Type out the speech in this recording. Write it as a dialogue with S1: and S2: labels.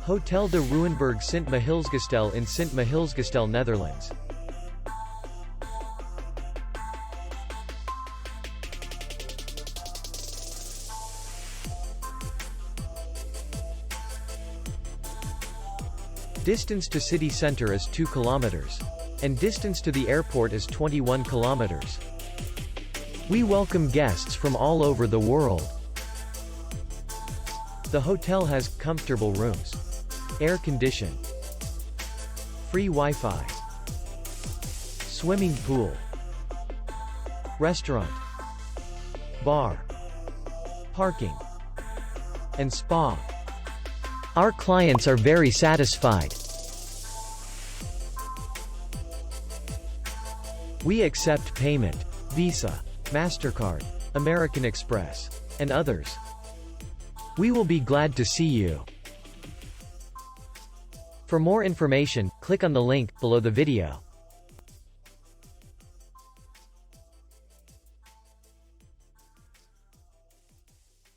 S1: Hotel de Ruwenberg Sint Michielsgestel in Sint Michielsgestel, Netherlands. Distance to city center is 2 kilometers. And distance to the airport is 21 kilometers. We welcome guests from all over the world. The hotel has comfortable rooms, air condition, free Wi-Fi, swimming pool, restaurant, bar, parking, and spa. Our clients are very satisfied. We accept payment, Visa, MasterCard, American Express, and others. We will be glad to see you. For more information, click on the link below the video.